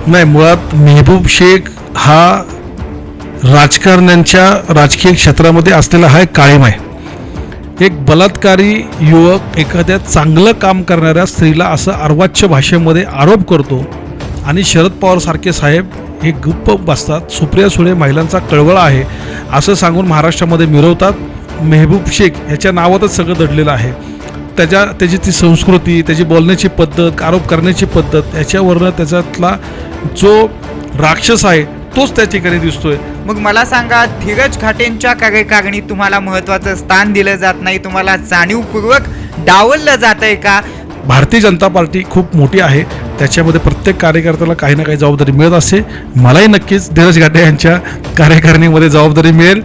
नाही, मुळात मेहबूब शेख हा राजकारण्यांच्या राजकीय क्षेत्रामध्ये असलेला हा एक काळीमा आहे. एक बलात्कारी युवक एखाद्या चांगलं काम करणाऱ्या स्त्रीला असं अर्वाच्य भाषेमध्ये आरोप करतो आणि शरद पवार सारखे साहेब हे गुप्प बसतात. सुप्रिया सुळे महिलांचा कळवळा आहे असं सांगून महाराष्ट्रामध्ये मिरवतात. मेहबूब शेख याच्या नावातच सगळं दडलेलं आहे. त्याची ती संस्कृती, त्याची बोलण्याची पद्धत, आरोप करण्याची पद्धत, याच्यावरनं त्याच्यातला जो राक्षस आहे तोच त्या ठिकाणी दिसतोय. मग मला सांगा, धीरज घाटेंच्या कार्यकारिणीत तुम्हाला महत्त्वाचं स्थान दिलं जात नाही, तुम्हाला जाणीवपूर्वक डावललं जातंय का? भारतीय जनता पार्टी खूप मोठी आहे, त्याच्यामध्ये प्रत्येक कार्यकर्त्याला काही ना काही जबाबदारी मिळत असते. मलाही नक्कीच धीरज घाटे यांच्या कार्यकारिणीमध्ये जबाबदारी मिळेल.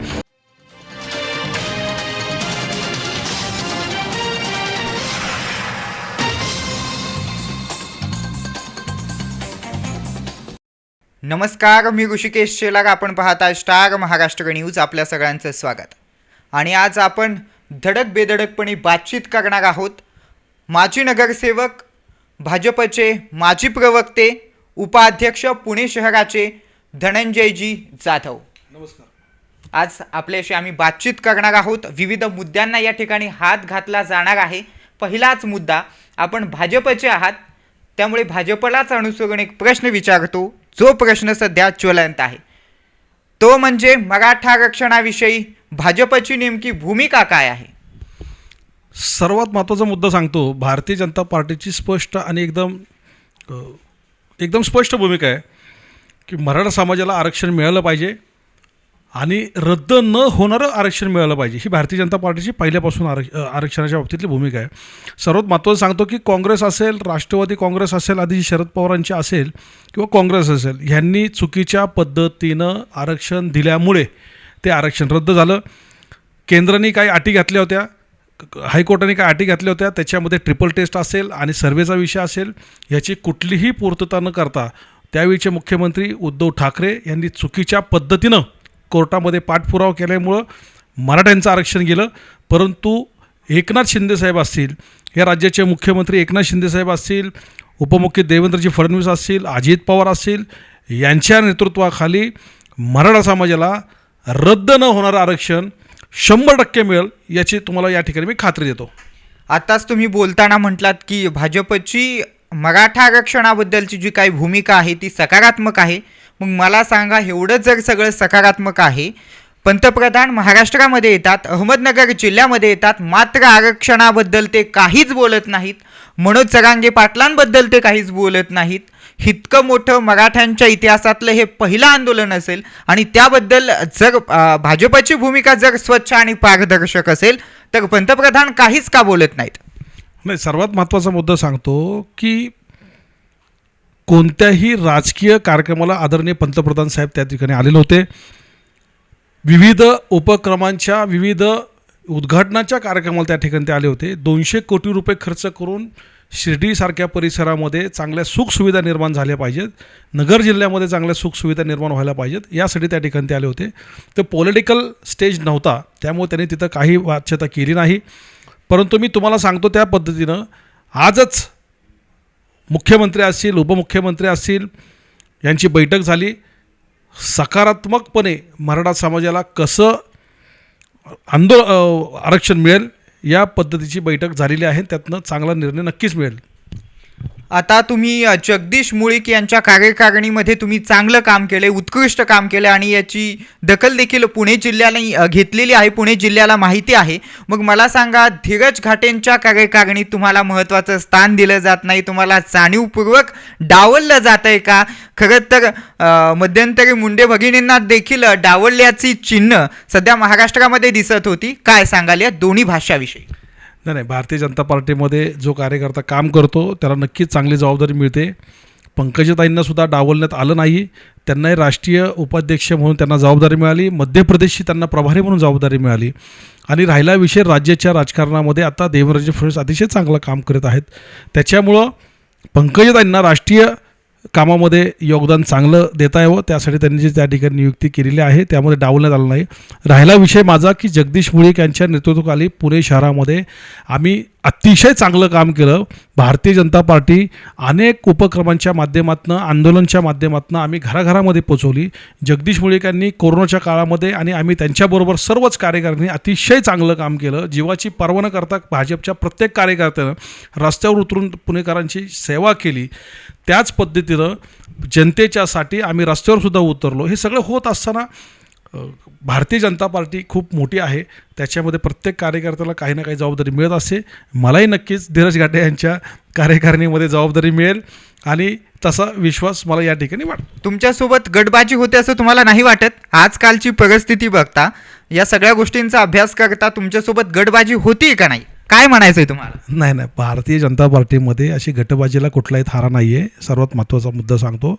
नमस्कार, मी ऋषिकेश शेलार. आपण पाहता स्टार महाराष्ट्र न्यूज. आपल्या सगळ्यांचं स्वागत. आणि आज आपण धडक बेधडकपणे बातचीत करणार आहोत माजी नगरसेवक, भाजपचे माजी प्रवक्ते, उपाध्यक्ष पुणे शहराचे धनंजयजी जाधव. नमस्कार. आज आपल्याशी आम्ही बातचीत करणार आहोत. विविध मुद्द्यांना या ठिकाणी हात घातला जाणार आहे. पहिलाच मुद्दा, आपण भाजपचे आहात त्यामुळे भाजपलाच अनुसरून एक प्रश्न विचारतो, जो प्रश्न सध्या ज्वलंत आहे, तो म्हणजे मराठा आरक्षणाविषयी भाजपची नेमकी भूमिका काय आहे? सर्वात महत्त्वाचा मुद्दा सांगतो. भारतीय जनता पार्टीची स्पष्ट आणि एकदम स्पष्ट भूमिका आहे की मराठा समाजाला आरक्षण मिळालं पाहिजे आणि रद्द न होणारं आरक्षण मिळालं पाहिजे. ही भारतीय जनता पार्टीची पहिल्यापासून आरक्षणाच्या बाबतीतली भूमिका आहे. सर्वात महत्त्वाचं सांगतो की काँग्रेस असेल, राष्ट्रवादी काँग्रेस असेल, आधी शरद पवारांची असेल किंवा काँग्रेस असेल, ह्यांनी चुकीच्या पद्धतीनं आरक्षण दिल्यामुळे ते आरक्षण रद्द झालं. केंद्राने काही अटी घातल्या होत्या, हायकोर्टाने काही अटी घातल्या होत्या, त्याच्यामध्ये ट्रिपल टेस्ट असेल आणि सर्वेचा विषय असेल, याची कुठलीही पूर्तता न करता त्यावेळीचे मुख्यमंत्री उद्धव ठाकरे यांनी चुकीच्या पद्धतीनं कोर्टामध्ये पाठपुरावा केल्यामुळं मराठ्यांचं आरक्षण गेलं. परंतु एकनाथ शिंदेसाहेब असतील, या राज्याचे मुख्यमंत्री एकनाथ शिंदेसाहेब असतील, उपमुख्य देवेंद्रजी फडणवीस असतील, अजित पवार असतील, यांच्या नेतृत्वाखाली मराठा समाजाला रद्द न होणारं आरक्षण 100% मिळेल, याची तुम्हाला या ठिकाणी मी खात्री देतो. आताच तुम्ही बोलताना म्हटलात की भाजपची मराठा आरक्षणाबद्दलची जी काही भूमिका आहे ती सकारात्मक आहे. मग मला सांगा, एवढं जर सगळं सकारात्मक आहे, पंतप्रधान महाराष्ट्रामध्ये येतात, अहमदनगर जिल्ह्यामध्ये येतात, मात्र आरक्षणाबद्दल ते काहीच बोलत नाहीत, मनोज जरांगे पाटलांबद्दल ते काहीच बोलत नाहीत. इतकं मोठं मराठ्यांच्या इतिहासातलं हे पहिलं आंदोलन असेल आणि त्याबद्दल जर भाजपची भूमिका जर स्वच्छ आणि पारदर्शक असेल तर पंतप्रधान काहीच का बोलत नाहीत? नाही, सर्वात महत्त्वाचा मुद्दा सांगतो की कोणत्याही राजकीय कार्यक्रमाला आदरणीय पंतप्रधान साहेब त्या ठिकाणी आलेले होते. विविध उपक्रमांच्या, विविध उद्घाटनाच्या कार्यक्रमाला त्या ठिकाणी ते आले होते. 200 कोटी रुपये खर्च करून शिर्डीसारख्या परिसरामध्ये चांगल्या सुखसुविधा निर्माण झाल्या पाहिजेत, नगर जिल्ह्यामध्ये चांगल्या सुखसुविधा निर्माण व्हायला पाहिजेत, यासाठी त्या ठिकाणी ते आले होते. तर पॉलिटिकल स्टेज नव्हता, त्यामुळे त्यांनी तिथं काही वाच्यता केली नाही. परंतु मी तुम्हाला सांगतो त्या पद्धतीनं आजच मुख्यमंत्री असतील, उपमुख्यमंत्री असतील, यांची बैठक झाली. सकारात्मकपणे मराठा समाजाला कसं आरक्षण मिळेल या पद्धतीची बैठक झालेली आहे. त्यातनं चांगला निर्णय नक्कीच मिळेल. आता तुम्ही जगदीश मुळीक यांच्या कार्यकारिणीमध्ये तुम्ही चांगलं काम केलं, उत्कृष्ट काम केलं आणि याची दखल देखील पुणे जिल्ह्याला घेतलेली आहे, पुणे जिल्ह्याला माहिती आहे. मग मला सांगा, धीरज घाटेंच्या कार्यकारिणीत तुम्हाला महत्त्वाचं स्थान दिलं जात नाही, तुम्हाला जाणीवपूर्वक डावललं जात आहे का? खरं तर मध्यंतरी मुंडे भगिनींना देखील डावलल्याची चिन्ह सध्या महाराष्ट्रामध्ये दिसत होती. काय सांगाल या दोन्ही भाषाविषयी? नाही, भारतीय जनता पार्टीमध्ये जो कार्यकर्ता काम करतो त्याला नक्कीच चांगली जबाबदारी मिळते. पंकजाताईंनासुद्धा डावलण्यात आलं नाही, त्यांनाही राष्ट्रीय उपाध्यक्ष म्हणून त्यांना जबाबदारी मिळाली, मध्य प्रदेशची त्यांना प्रभारी म्हणून जबाबदारी मिळाली. आणि राहिला विषय राज्याच्या राजकारणामध्ये आता देवेंद्रजी फडणवीस अतिशय चांगलं काम करत आहेत. त्याच्यामुळं पंकजाताईंना राष्ट्रीय कामामध्ये योगदान चांगलं देता यावं त्यासाठी त्यांनी जी त्या ठिकाणी नियुक्ती केलेली आहे त्यामध्ये डावलण्यात आलं नाही. राहिला विषय माझा की जगदीश मुळीक यांच्या नेतृत्वाखाली पुणे शहरामध्ये आम्ही अतिशय चांगलं काम केलं. भारतीय जनता पार्टी अनेक उपक्रमांच्या माध्यमातून आंदोलनाच्या माध्यमातून आम्ही घराघरामध्ये पोचवली. जगदीश मुळीक यांनी कोरोनाच्या काळामध्ये आणि आम्ही त्यांच्याबरोबर सर्वच कार्यकर्त्यांनी अतिशय चांगलं काम केलं. जीवाची पर्वा न करता भाजपच्या प्रत्येक कार्यकर्त्यानं रस्त्यावर उतरून पुणेकरांची सेवा केली. त्याच पद्धतीनं जनतेच्यासाठी आम्ही रस्त्यावर सुद्धा उतरलो. हे सगळं होत असताना भारतीय जनता पार्टी खूप मोठी आहे, त्याच्यामध्ये प्रत्येक कार्यकर्त्याला काही ना काही जबाबदारी मिळत असते. मलाही नक्कीच धीरज घाटे यांच्या कार्यकारिणीमध्ये जबाबदारी मिळेल आणि तसा विश्वास मला या ठिकाणी वाटतो. तुमच्यासोबत गटबाजी होते असं तुम्हाला नाही वाटत? आजकालची परिस्थिती बघता, या सगळ्या गोष्टींचा अभ्यास करता तुमच्यासोबत गटबाजी होती का नाही? काय म्हणायचं आहे तुम्हाला? नाही, भारतीय जनता पार्टीमध्ये अशी गटबाजीला कुठलाही थारा नाही आहे. सर्वात महत्त्वाचा मुद्दा सांगतो.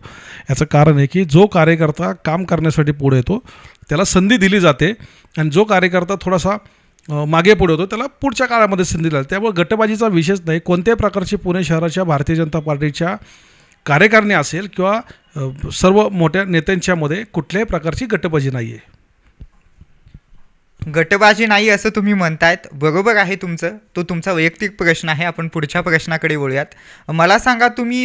याचं कारण आहे की जो कार्यकर्ता काम करण्यासाठी पुढे येतो त्याला संधी दिली जाते आणि जो कार्यकर्ता थोडासा मागे पुढे होतो त्याला पुढच्या काळामध्ये संधी दिली जाते. त्यामुळे गटबाजीचा विषयच नाही. कोणत्याही प्रकारची पुणे शहराच्या भारतीय जनता पार्टीच्या कार्यकारिणी असेल किंवा सर्व मोठ्या नेत्यांच्यामध्ये कुठल्याही प्रकारची गटबाजी नाही आहे. गटबाजी नाही असं तुम्ही म्हणतायत, बरोबर आहे तुमचं. तो तुमचा वैयक्तिक प्रश्न आहे. आपण पुढच्या प्रश्नाकडे वळूयात. मला सांगा, तुम्ही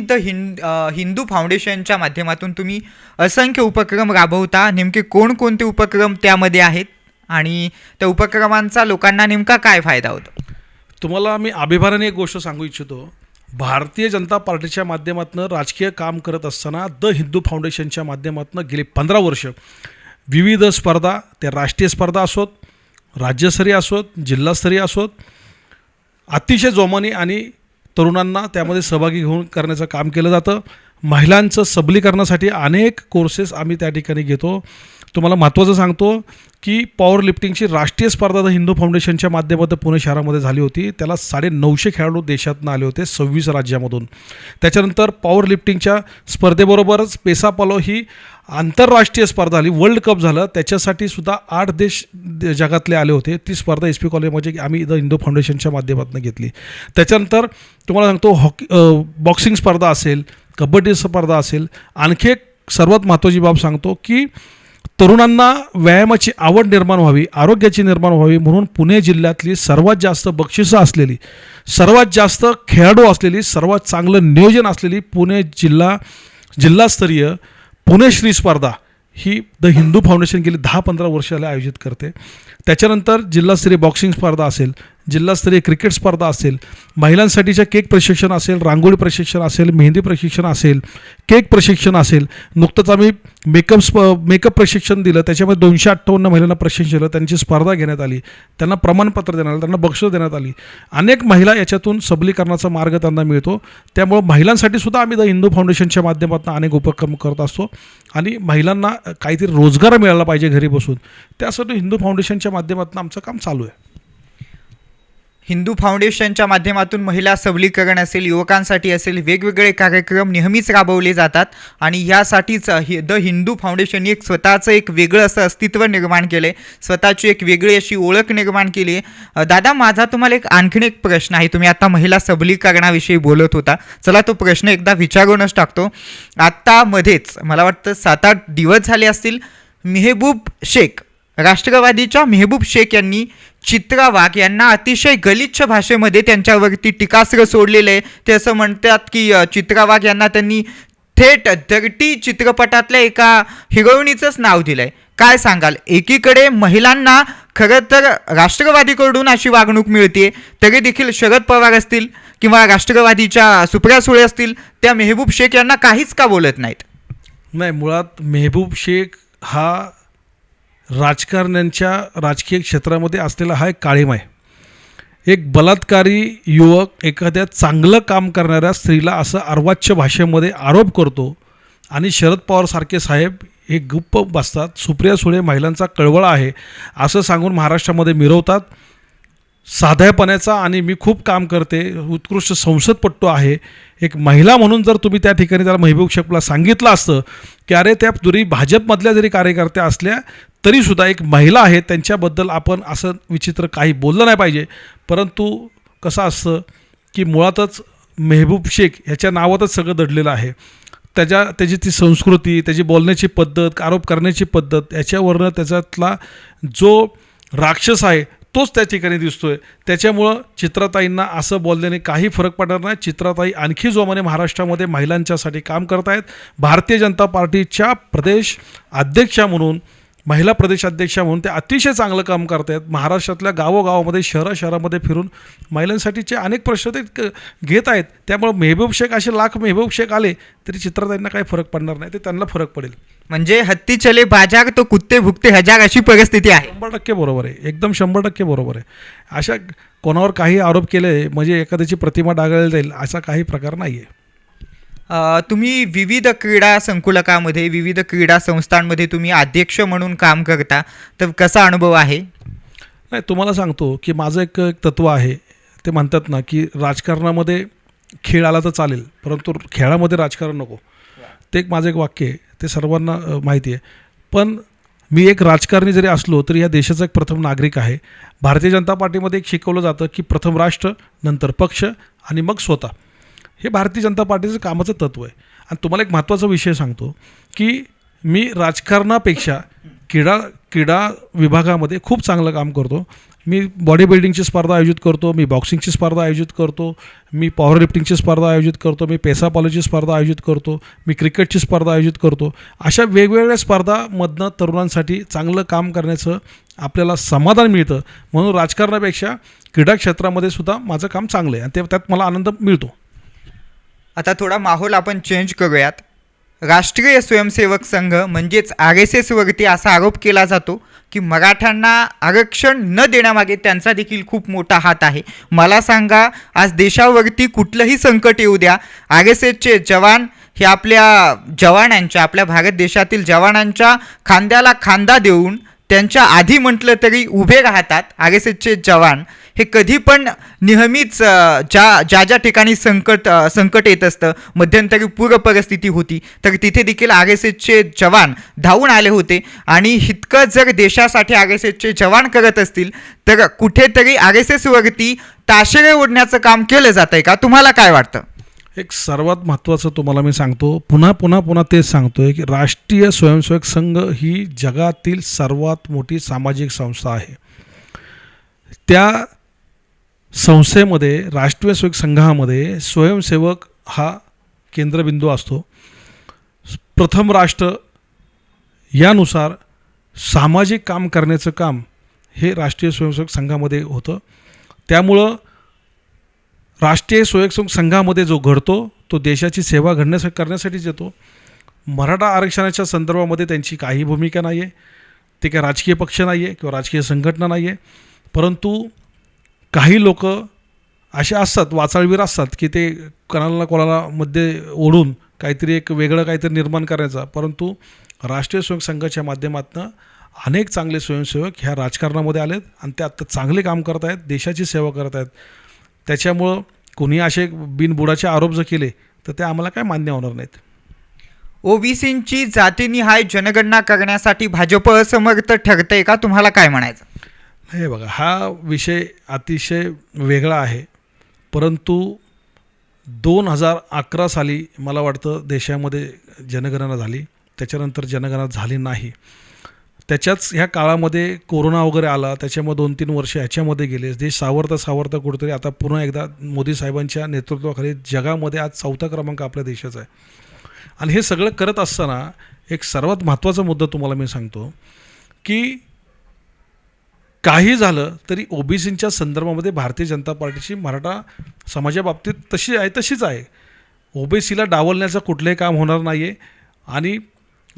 हिंदू फाउंडेशनच्या माध्यमातून तुम्ही असंख्य उपक्रम राबवता. नेमके कोणकोणते उपक्रम त्यामध्ये आहेत आणि त्या उपक्रमांचा लोकांना नेमका काय फायदा होतो? तुम्हाला मी अभिमानाने एक गोष्ट सांगू इच्छितो. भारतीय जनता पार्टीच्या माध्यमातून राजकीय काम करत असताना द हिंदू फाउंडेशनच्या माध्यमातून गेली 15 वर्ष विविध स्पर्धा, त्या राष्ट्रीय स्पर्धा असोत, राज्यस्तरीय असोत, जिल्हास्तरीय असोत, अतिशय जोमाने आणि तरुणांना त्यामध्ये सहभागी घेऊन करण्याचं काम केलं जातं. महिलांचं सबलीकरणासाठी अनेक कोर्सेस आम्ही त्या ठिकाणी घेतो. तुम्हाला महत्त्वाचं सांगतो की पॉवर लिफ्टिंगची राष्ट्रीय स्पर्धा द हिंदू फाउंडेशनच्या माध्यमातून पुणे शहरामध्ये झाली होती. त्याला 950 खेळाडू देशातून आले होते 26 राज्यामधून. त्याच्यानंतर पॉवर लिफ्टिंगच्या स्पर्धेबरोबरच पेसा पलो ही आंतरराष्ट्रीय स्पर्धा आली, वर्ल्ड कप झालं, त्याच्यासाठी सुद्धा 8 देश जगातले आले होते. ती स्पर्धा SP कॉलेजमध्ये आम्ही द हिंदू फाउंडेशनच्या माध्यमातून घेतली. त्याच्यानंतर तुम्हाला सांगतो बॉक्सिंग स्पर्धा असेल, कबड्डी स्पर्धा असेल. आणखी एक सर्वात महत्त्वाची बाब सांगतो की तरुणांना व्यायामाची आवड निर्माण व्हावी, आरोग्याची निर्माण व्हावी म्हणून पुणे जिल्ह्यातली सर्वात जास्त बक्षिसं असलेली, सर्वात जास्त खेळाडू असलेली, सर्वात चांगलं नियोजन असलेली पुणे जिल्हास्तरीय पुणेश्री स्पर्धा ही द हिंदू फाउंडेशन गेली 10-15 वर्षाला आयोजित करते. त्याच्यानंतर जिल्हास्तरीय बॉक्सिंग स्पर्धा असेल, जिल्हास्तरीय क्रिकेट स्पर्धा असेल, महिलांसाठीच्या केक प्रशिक्षण असेल, रांगोळी प्रशिक्षण असेल, मेहंदी प्रशिक्षण असेल, केक प्रशिक्षण असेल. नुकतंच आम्ही मेकअप प्रशिक्षण दिलं, त्याच्यामध्ये 258 महिलांना प्रशिक्षण दिलं. त्यांची स्पर्धा घेण्यात आली, त्यांना प्रमाणपत्र देण्यात आलं, त्यांना बक्षीस देण्यात आली. अनेक महिला याच्यातून सबलीकरणाचा मार्ग त्यांना मिळतो. त्यामुळं महिलांसाठी सुद्धा आम्ही द हिंदू फाउंडेशनच्या माध्यमातून अनेक उपक्रम करत असतो आणि महिलांना काहीतरी रोजगार मिळाला पाहिजे घरी बसून, त्यासाठी हिंदू फाउंडेशनच्या माध्यमातून आमचं काम चालू आहे. हिंदू फाउंडेशनच्या माध्यमातून महिला सबलीकरण असेल, युवकांसाठी असेल, वेगवेगळे कार्यक्रम नेहमीच राबवले जातात आणि यासाठीच द हिंदू फाउंडेशनने स्वतःचं एक वेगळं असं अस्तित्व निर्माण केलं आहे, स्वतःची एक वेगळी अशी ओळख निर्माण केली आहे. दादा, माझा तुम्हाला आणखीन एक प्रश्न आहे. तुम्ही आता महिला सबलीकरणाविषयी बोलत होता, चला तो प्रश्न एकदा विचारूनच टाकतो. आत्ता मध्येच मला वाटतं 7-8 दिवस झाले असतील, मेहबूब शेख, राष्ट्रवादीच्या मेहबूब शेख यांनी चित्रा वाघ यांना अतिशय गलिच्छ भाषेमध्ये त्यांच्यावरती टीकास्त्र सोडलेलं आहे. ते असं म्हणतात की चित्रा वाघ यांना त्यांनी थेट धर्टी चित्रपटातल्या एका हिरोईनीचंच नाव दिलं आहे. काय सांगाल? एकीकडे महिलांना खरं तर राष्ट्रवादीकडून अशी वागणूक मिळते, तरी देखील शरद पवार असतील किंवा राष्ट्रवादीच्या सुप्रिया सुळे असतील, त्या मेहबूब शेख यांना काहीच का बोलत नाहीत? नाही, मुळात मेहबूब शेख हा राजकारण्यांच्या राजकीय क्षेत्रामध्ये असलेला हा एक काळिमा आहे. एक बलात्कारी युवक एखाद्या चांगलं काम करणाऱ्या स्त्रीला असं अर्वाच्य भाषेमध्ये आरोप करतो आणि शरद पवारसारखे साहेब हे गुप्प बसतात. सुप्रिया सुळे महिलांचा कळवळा आहे असं सांगून महाराष्ट्रामध्ये मिरवतात. साध्यापणाचा आणि मी खूप काम करते, उत्कृष्ट संसदपटू आहे, एक महिला म्हणून जर तुम्ही त्या ठिकाणी त्याला मेहबूब शेखला सांगितलं असतं की अरे त्या जरी भाजपमधल्या जरी कार्यकर्त्या असल्या तरीसुद्धा एक महिला आहे, त्यांच्याबद्दल आपण असं विचित्र काही बोललं नाही पाहिजे. परंतु कसं असतं की मुळातच मेहबूब शेख ह्याच्या नावातच सगळं दडलेलं आहे. त्याची ती संस्कृती, त्याची बोलण्याची पद्धत, आरोप करण्याची पद्धत, याच्यावरनं त्याच्यातला जो राक्षस आहे तोच त्या ठिकाणी दिसतोय. त्याच्यामुळं चित्राताईंना असं बोलल्याने काही फरक पडणार नाही. चित्राताई आणखी जोमाने महाराष्ट्रामध्ये महिलांच्यासाठी काम करत आहेत. भारतीय जनता पार्टीच्या प्रदेश अध्यक्षा म्हणून, महिला प्रदेशाध्यक्षा म्हणून ते अतिशय चांगलं काम करत आहेत. महाराष्ट्रातल्या गावोगावामध्ये, शहरामध्ये फिरून महिलांसाठीचे अनेक प्रश्न ते घेत आहेत. त्यामुळं मेहबूब शेख, असे लाख मेहबूब शेख आले तरी चित्राताईंना काही फरक पडणार नाही, ते त्यांना फरक पडेल. म्हणजे हत्ती चले बाजार तो कुत्ते भुकते हजार अशी परिस्थिती आहे. 100% बरोबर आहे, एकदम 100% बरोबर आहे. अशा कोणावर काही आरोप केले म्हणजे एखाद्याची प्रतिमा डागाळली जाईल असा काही प्रकार नाही आहे. तुम्ही विविध क्रीडा संकुलकामध्ये, विविध क्रीडा संस्थांमध्ये तुम्ही अध्यक्ष म्हणून काम करता, तर कसा अनुभव आहे? नाही, तुम्हाला सांगतो की माझं एक तत्त्व आहे. ते म्हणतात ना की राजकारणामध्ये खेळ आला तर चालेल, परंतु खेळामध्ये राजकारण नको. ते माझं एक वाक्य आहे, ते सर्वांना माहिती आहे. पण मी एक राजकारणी जरी असलो तरी या देशाचा एक प्रथम नागरिक आहे. भारतीय जनता पार्टीमध्ये एक शिकवलं जातं की प्रथम राष्ट्र, नंतर पक्ष आणि मग स्वतः. हे भारतीय जनता पार्टीचं कामाचं तत्त्व आहे. आणि तुम्हाला एक महत्त्वाचा विषय सांगतो की मी राजकारणापेक्षा क्रीडा विभागामध्ये खूप चांगलं काम करतो. मी बॉडी बिल्डिंगची स्पर्धा आयोजित करतो, मी बॉक्सिंगची स्पर्धा आयोजित करतो, मी पॉवर लिफ्टिंगची स्पर्धा आयोजित करतो, मी पेसापॉलोची स्पर्धा आयोजित करतो, मी क्रिकेटची स्पर्धा आयोजित करतो. अशा वेगवेगळ्या स्पर्धामधनं तरुणांसाठी चांगलं काम करण्याचं आपल्याला समाधान मिळतं. म्हणून राजकारणापेक्षा क्रीडा क्षेत्रामध्ये सुद्धा माझं काम चांगलं आहे आणि त्यात मला आनंद मिळतो. आता थोडा माहोल आपण चेंज करूयात. राष्ट्रीय स्वयंसेवक संघ म्हणजेच RSS वरती असा आरोप केला जातो की मराठ्यांना आरक्षण न देण्यामागे त्यांचा देखील खूप मोठा हात आहे. मला सांगा, आज देशावरती कुठलंही संकट येऊ द्या, RSSचे जवान हे आपल्या भारत देशातील जवानांच्या खांद्याला खांदा देऊन त्यांच्या आधी म्हटलं तरी उभे राहतात. RSSचे जवान हे कधी पण नेहमीच ज्या ठिकाणी संकट येत असतं, मध्यंतरी पूर परिस्थिती होती, तर तिथे देखील RSSचे जवान धावून आले होते. आणि इतकं जर देशासाठी RSSचे जवान करत असतील तर कुठेतरी RSS वरती ताशेरे ओढण्याचं काम केलं जातं आहे का? तुम्हाला काय वाटतं? एक सर्वात महत्त्वाचं तुम्हाला मी सांगतो, पुन्हा तेच सांगतोय की राष्ट्रीय स्वयंसेवक संघ ही जगातील सर्वात मोठी सामाजिक संस्था आहे. त्या संस्थेमध्ये, राष्ट्रीय स्वयंसेवक संघामध्ये स्वयंसेवक हा केंद्रबिंदू असतो. प्रथम राष्ट्र यानुसार सामाजिक काम करण्याचं काम हे राष्ट्रीय स्वयंसेवक संघामध्ये होतं. त्यामुळं राष्ट्रीय स्वयंसेवक संघामध्ये जो घडतो तो देशाची सेवा करण्यासाठीच येतो. मराठा आरक्षणाच्या संदर्भामध्ये त्यांची काही भूमिका नाही आहे. ते काय राजकीय पक्ष नाही आहे किंवा राजकीय संघटना नाही आहे. परंतु काही लोक असे असतात, वाचाळवीर असतात की ते कोणाला मध्ये ओढून काहीतरी एक वेगळं काहीतरी निर्माण करायचा. परंतु राष्ट्रीय स्वयंसेवक संघाच्या माध्यमातून अनेक चांगले स्वयंसेवक ह्या राजकारणामध्ये आलेत आणि ते आत्ता चांगले काम करत आहेत, देशाची सेवा करत आहेत. त्याच्यामुळं कोणी असे बिनबुडाचे आरोप जर केले तर ते आम्हाला काय मान्य होणार नाहीत. ओबीसींची जातीनिहाय जनगणना करण्यासाठी भाजप असमर्थ ठरतंय का? तुम्हाला काय म्हणायचं? हे बघा, हा विषय अतिशय वेगळा आहे. परंतु 2011 साली मला वाटतं देशामध्ये जनगणना झाली, त्याच्यानंतर जनगणना झाली नाही. त्याच्याच ह्या काळामध्ये कोरोना वगैरे आला, त्याच्यामुळे 2-3 वर्ष ह्याच्यामध्ये गेले. देश सावरता कुठेतरी आता पुन्हा एकदा मोदी साहेबांच्या नेतृत्वाखाली जगामध्ये आज 4था क्रमांक आपल्या देशाचा आहे. आणि हे सगळं करत असताना एक सर्वात महत्त्वाचा मुद्दा तुम्हाला मी सांगतो की काही झालं तरी ओबीसींच्या संदर्भामध्ये भारतीय जनता पार्टीची मराठा समाजाबाबतीत तशीच आहे. ओबीसीला डावलण्याचं कुठलंही काम होणार नाही आहे. आणि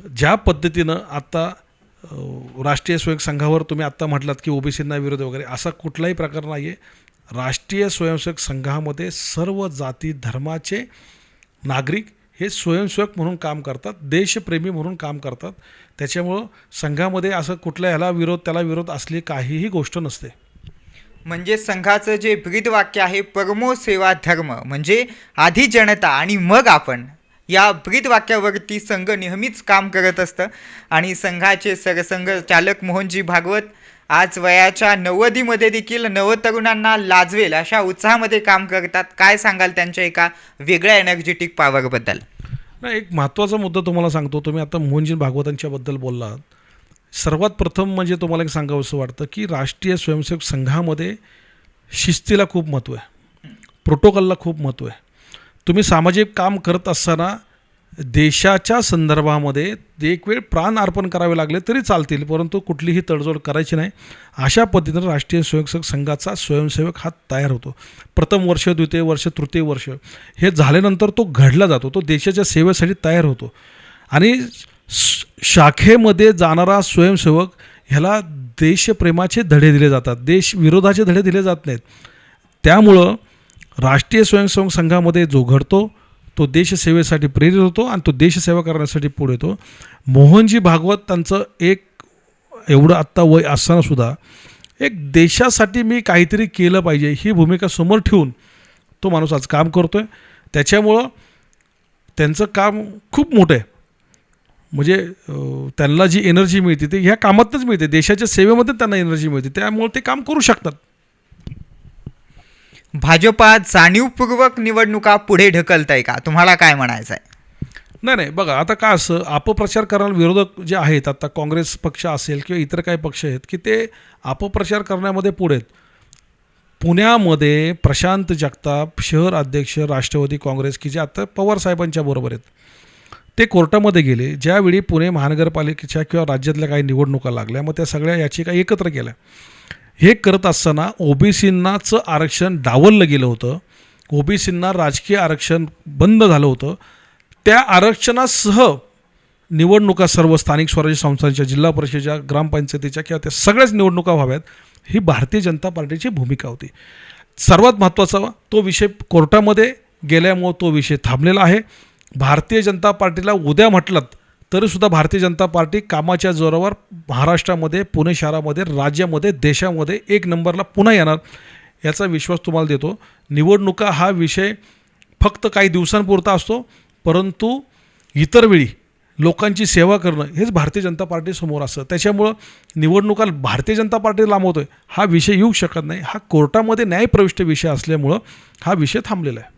ज्या पद्धतीनं आत्ता राष्ट्रीय स्वयंसेवक संघावर तुम्ही आत्ता म्हटलात की ओबीसींना विरोध वगैरे, असा कुठलाही प्रकार नाही आहे. राष्ट्रीय स्वयंसेवक संघामध्ये सर्व जाती धर्माचे नागरिक हे स्वयंसेवक म्हणून काम करतात, देशप्रेमी म्हणून काम करतात. त्याच्यामुळं संघामध्ये असं कुठल्या ह्याला विरोध त्याला विरोध असली काहीही गोष्ट नसते. म्हणजे संघाचं जे ब्रीदवाक्य आहे, परमो सेवा धर्म, म्हणजे आधी जनता आणि मग आपण, या ब्रीदवाक्यावरती संघ नेहमीच काम करत असतं. आणि संघाचे सरसंघ चालक मोहनजी भागवत आज वयाच्या 90मध्ये देखील नवतरुणांना लाजवेल अशा उत्साहामध्ये काम करतात. काय सांगाल त्यांच्या एका वेगळ्या एनर्जेटिक पॉवरबद्दल? नाही, एक महत्त्वाचा मुद्दा तुम्हाला सांगतो. तुम्ही आता मोहनजी भागवतांच्याबद्दल बोललात. सर्वात प्रथम म्हणजे तुम्हाला एक सांगावंसं वाटतं की राष्ट्रीय स्वयंसेवक संघामध्ये शिस्तीला खूप महत्त्व आहे, प्रोटोकॉलला खूप महत्त्व आहे. तुम्ही सामाजिक काम करत असताना देशाच्या संदर्भामध्ये एक वेळ प्राण अर्पण करावे लागले तरी चालतील, परंतु कुठलीही तडजोड करायची नाही. अशा पद्धतीनं राष्ट्रीय स्वयंसेवक संघाचा स्वयंसेवक हा तयार होतो. प्रथम वर्ष, द्वितीय वर्ष, तृतीय वर्ष हे झाल्यानंतर तो घडला जातो, तो देशाच्या सेवेसाठी तयार होतो. आणि शाखेमध्ये जाणारा स्वयंसेवक ह्याला देशप्रेमाचे धडे दिले जातात, देशविरोधाचे धडे दिले जात नाहीत. त्यामुळं राष्ट्रीय स्वयंसेवक संघामध्ये जो घडतो तो देशसेवेसाठी प्रेरित होतो आणि तो देशसेवा करण्यासाठी पुढे येतो. मोहनजी भागवत त्यांचं एक एवढं आत्ता वय असतानासुद्धा एक देशासाठी मी काहीतरी केलं पाहिजे ही भूमिका समोर ठेवून तो माणूस आज काम करतो आहे. त्याच्यामुळं त्यांचं काम खूप मोठं आहे. म्हणजे त्यांना जी एनर्जी मिळते ती ह्या कामातच मिळते, देशाच्या सेवेमध्ये त्यांना एनर्जी मिळते, त्यामुळे ते काम करू शकतात. भाजपात जाणीवपूर्वक निवडणुका पुढे ढकलत आहे का, तुम्हाला काय म्हणायचं आहे? नाही, बघा आता काय असं अपप्रचार करणारे विरोधक जे आहेत, आता काँग्रेस पक्ष असेल किंवा इतर काही पक्ष आहेत की ते अपप्रचार करण्यामध्ये पुढे आहेत. पुण्यामध्ये प्रशांत जगताप शहर अध्यक्ष राष्ट्रवादी काँग्रेस की जे आता पवार साहेबांच्या बरोबर आहेत, ते कोर्टामध्ये गेले. ज्यावेळी पुणे महानगरपालिकेच्या किंवा राज्यातल्या काही निवडणुका लागल्या, मग त्या सगळ्या याचिका एकत्र केल्या. हे करत असताना ओबीसींनाचं आरक्षण डावललं गेलं होतं, ओबीसींना राजकीय आरक्षण बंद झालं होतं. त्या आरक्षणासह निवडणुका सर्व स्थानिक स्वराज्य संस्थांच्या, जिल्हा परिषदेच्या, ग्रामपंचायतीच्या किंवा त्या सगळ्याच निवडणुका व्हाव्यात ही भारतीय जनता पार्टीची भूमिका होती. सर्वात महत्त्वाचा तो विषय कोर्टामध्ये गेल्यामुळं तो विषय थांबलेला आहे. भारतीय जनता पार्टीला उद्या म्हटलं तरीसुद्धा भारतीय जनता पार्टी कामाच्या जोरावर महाराष्ट्रामध्ये, पुणे शहरामध्ये, राज्यामध्ये, देशामध्ये एक नंबरला पुन्हा येणार याचा विश्वास तुम्हाला देतो. निवडणुका हा विषय फक्त काही दिवसांपुरता असतो, परंतु इतर वेळी लोकांची सेवा करणं हेच भारतीय जनता पार्टीसमोर असतं. त्याच्यामुळं निवडणुका भारतीय जनता पार्टी लांबवतोय हा विषय येऊ शकत नाही. हा कोर्टामध्ये न्यायप्रविष्ट विषय असल्यामुळं हा विषय थांबलेला आहे.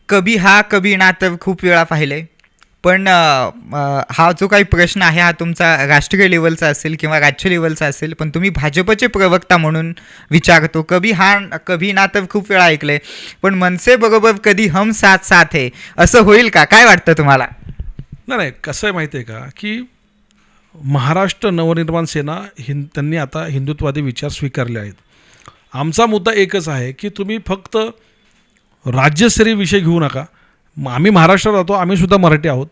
कभी हा कभी ना तर खूप वेळा पाहिलंय, पण हा जो काही प्रश्न आहे हा तुमचा राष्ट्रीय लेवलचा असेल किंवा राज्य लेवलचा असेल, पण तुम्ही भाजपचे प्रवक्ता म्हणून विचारतो. कभी हा कभी ना तर खूप वेळा ऐकलंय, पण मनसे बरोबर कधी हम साथ साथ है असं होईल का, काय वाटतं तुम्हाला? नाही, कसं आहे माहिती आहे का की महाराष्ट्र नवनिर्माण सेना त्यांनी आता हिंदुत्ववादी विचार स्वीकारले आहेत. आमचा मुद्दा एकच आहे की तुम्ही फक्त राज्यस्तरीय विषय घेऊ नका. आम्ही महाराष्ट्रात राहतो, आम्हीसुद्धा मराठी आहोत,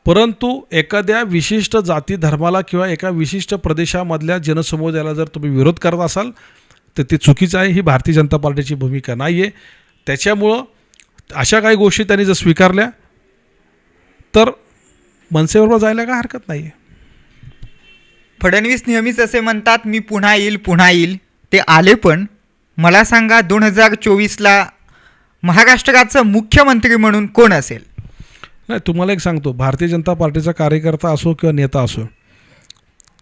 परंतु एखाद्या विशिष्ट जाती धर्माला किंवा एका विशिष्ट प्रदेशामधल्या जनसमुदायाला जर तुम्ही विरोध करत असाल तर ते चुकीचं आहे. ही भारतीय जनता पार्टीची भूमिका नाही आहे. त्याच्यामुळं अशा काही गोष्टी त्यांनी जर स्वीकारल्या तर मनसेबरोबर जायला काय हरकत नाही आहे. फडणवीस नेहमीच असे म्हणतात मी पुन्हा येईल, ते आले. पण मला सांगा 2024ला महाराष्ट्राचा मुख्यमंत्री म्हणून कोण असेल? नाही, तुम्हाला एक सांगतो, भारतीय जनता पार्टीचा कार्यकर्ता असो किंवा नेता असो,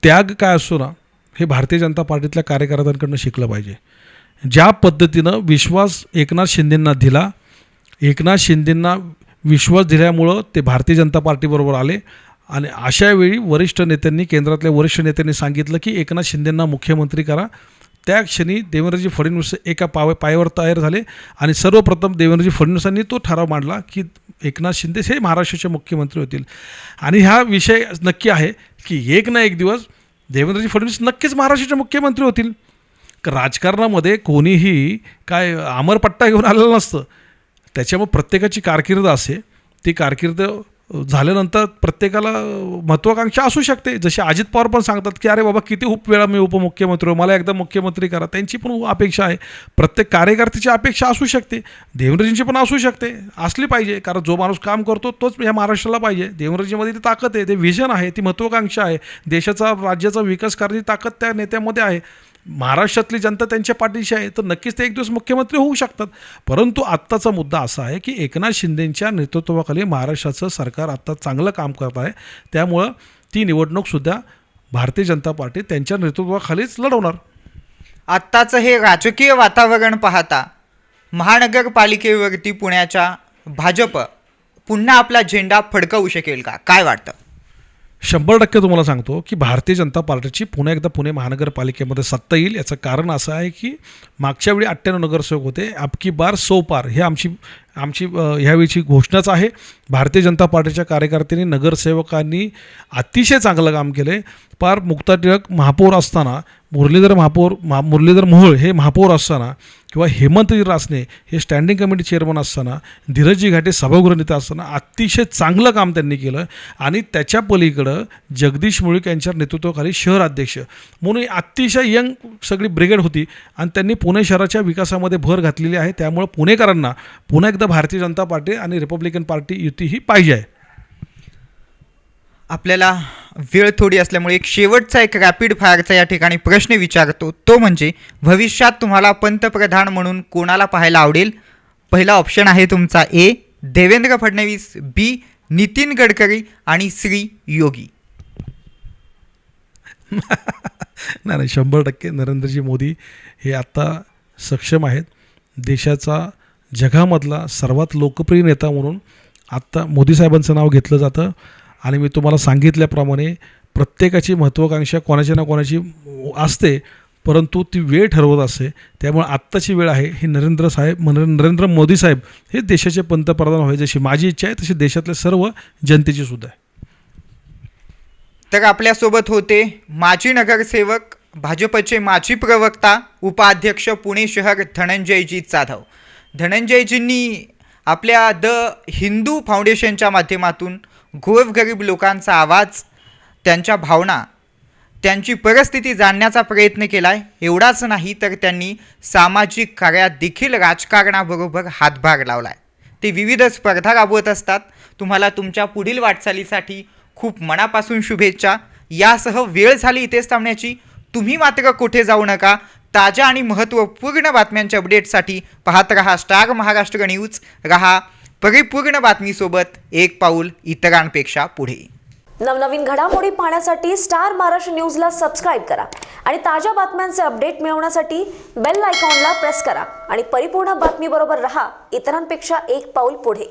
त्याग काय असो ना, हे भारतीय जनता पार्टीतल्या कार्यकर्त्यांकडनं शिकलं पाहिजे. ज्या पद्धतीनं विश्वास एकनाथ शिंदेंना दिला, एकनाथ शिंदेंना विश्वास दिल्यामुळं ते भारतीय जनता पार्टीबरोबर आले. आणि अशावेळी वरिष्ठ नेत्यांनी, केंद्रातल्या वरिष्ठ नेत्यांनी सांगितलं की एकनाथ शिंदेंना मुख्यमंत्री करा. त्या क्षणी देवेंद्रजी फडणवीस एका पायावर तयार झाले आणि सर्वप्रथम देवेंद्रजी फडणवीसांनी तो ठराव मांडला की एकनाथ शिंदे हे महाराष्ट्राचे मुख्यमंत्री होतील. आणि हा विषय नक्की आहे की एक ना एक दिवस देवेंद्रजी फडणवीस नक्कीच महाराष्ट्राचे मुख्यमंत्री होतील. राजकारणामध्ये कोणीही काय अमरपट्टा घेऊन आलेलं नसतं. त्याच्यामुळे प्रत्येकाची कारकीर्द असते, ती कारकीर्द झाल्यानंतर प्रत्येकाला महत्त्वाकांक्षा असू शकते. जसे अजित पवार पण सांगतात की अरे बाबा किती वेळा मी उपमुख्यमंत्री हो, मला एकदा मुख्यमंत्री करा. त्यांची पण अपेक्षा आहे, प्रत्येक कार्यकर्त्याची अपेक्षा असू शकते, देवेंद्रजींची पण असू शकते, असली पाहिजे. कारण जो माणूस काम करतो तोच ह्या महाराष्ट्राला पाहिजे. देवेंद्रजीमध्ये ती ताकद आहे, ते व्हिजन आहे, ती महत्त्वाकांक्षा आहे, देशाचा राज्याचा विकास करण्याची ताकद त्या नेत्यामध्ये आहे. महाराष्ट्रातली जनता त्यांच्या पाठीशी आहे, तर नक्कीच ते एक दिवस मुख्यमंत्री होऊ शकतात. परंतु आत्ताचा मुद्दा असा आहे की एकनाथ शिंदेंच्या नेतृत्वाखाली महाराष्ट्राचं सरकार आत्ता चांगलं काम करत आहे. त्यामुळं ती निवडणूकसुद्धा भारतीय जनता पार्टी त्यांच्या नेतृत्वाखालीच लढवणार. आत्ताचं हे राजकीय वातावरण पाहता महानगरपालिकेवरती पुण्याच्या भाजप पुन्हा आपला झेंडा फडकवू शकेल का? काय वाटतं? 100% तुम्हाला सांगतो की भारतीय जनता पार्टीची पुन्हा एकदा पुणे महानगरपालिकेमध्ये सत्ता येईल. याचं कारण असं आहे की मागच्या वेळी 98 नगरसेवक होते, अब की बार 100 पार हे आमची ह्यावेळीची घोषणाच आहे. भारतीय जनता पार्टीच्या कार्यकर्त्यांनी नगरसेवकांनी अतिशय चांगलं काम केलं आहे. पार मुक्ता टिळक महापौर असताना, मुरलीधर मोहोळ हे महापौर असताना किंवा हेमंतजी रासने हे स्टँडिंग कमिटी चेअरमन असताना, धीरजजी घाटे सभागृह नेते असताना अतिशय चांगलं काम त्यांनी केलं. आणि त्याच्या पलीकडं जगदीश मुळीक यांच्या नेतृत्वाखाली शहर अध्यक्ष म्हणून अतिशय यंग सगळी ब्रिगेड होती आणि त्यांनी पुणे शहराच्या विकासामध्ये भर घातलेली आहे. त्यामुळे पुणेकरांना पुन्हा एकदा भारतीय जनता पार्टी आणि रिपब्लिकन पार्टी युती ही पाहिजे आहे. आपल्याला वेळ थोडी असल्यामुळे एक शेवटचा एक रॅपिड फायरचा या ठिकाणी प्रश्न विचारतो. तो म्हणजे भविष्यात तुम्हाला पंतप्रधान म्हणून कोणाला पाहायला आवडेल? पहिला ऑप्शन आहे तुमचा ए देवेंद्र फडणवीस, बी नितीन गडकरी आणि सी योगी. नाही 100% नरेंद्रजी मोदी हे आत्ता सक्षम आहेत. देशाचा जगामधला सर्वात लोकप्रिय नेता म्हणून आत्ता मोदी साहेबांचं नाव घेतलं जातं. आणि मी तुम्हाला सांगितल्याप्रमाणे प्रत्येकाची महत्त्वाकांक्षा कोणाची ना कोणाची असते, परंतु ती वेळ ठरवत असते. त्यामुळे आत्ताची वेळ आहे ही नरेंद्र मोदी साहेब हे देशाचे पंतप्रधान व्हावे जशी माझी इच्छा आहे तशी देशातल्या सर्व जनतेची सुद्धा आहे. तर आपल्यासोबत होते माजी नगरसेवक, भाजपचे माजी प्रवक्ता, उपाध्यक्ष पुणे शहर धनंजयजी जाधव. धनंजयजींनी आपल्या द हिंदू फाउंडेशनच्या माध्यमातून गोरगरीब लोकांचा आवाज, त्यांच्या भावना, त्यांची परिस्थिती जाणण्याचा प्रयत्न केला आहे. एवढाच नाही तर त्यांनी सामाजिक कार्यात देखील राजकारणाबरोबर हातभार लावला आहे. ते विविध स्पर्धा राबवत असतात. तुम्हाला तुमच्या पुढील वाटचालीसाठी खूप मनापासून शुभेच्छा. यासह वेळ झाली इथेच थांबण्याची. तुम्ही मात्र कुठे जाऊ नका. ताज्या आणि महत्त्वपूर्ण बातम्यांच्या अपडेटसाठी पाहत रहा स्टार महाराष्ट्र न्यूज. रहा परिपूर्ण बातमीसोबत एक पाऊल इतरांपेक्षा पुढे. नवनवीन घडामोडी पाहण्यासाठी स्टार महाराष्ट्र न्यूजला सबस्क्राईब करा आणि ताज्या बातम्यांचे अपडेट मिळवण्यासाठी बेल आयकॉनला प्रेस करा आणि परिपूर्ण बातमीबरोबर रहा इतरांपेक्षा एक पाऊल पुढे.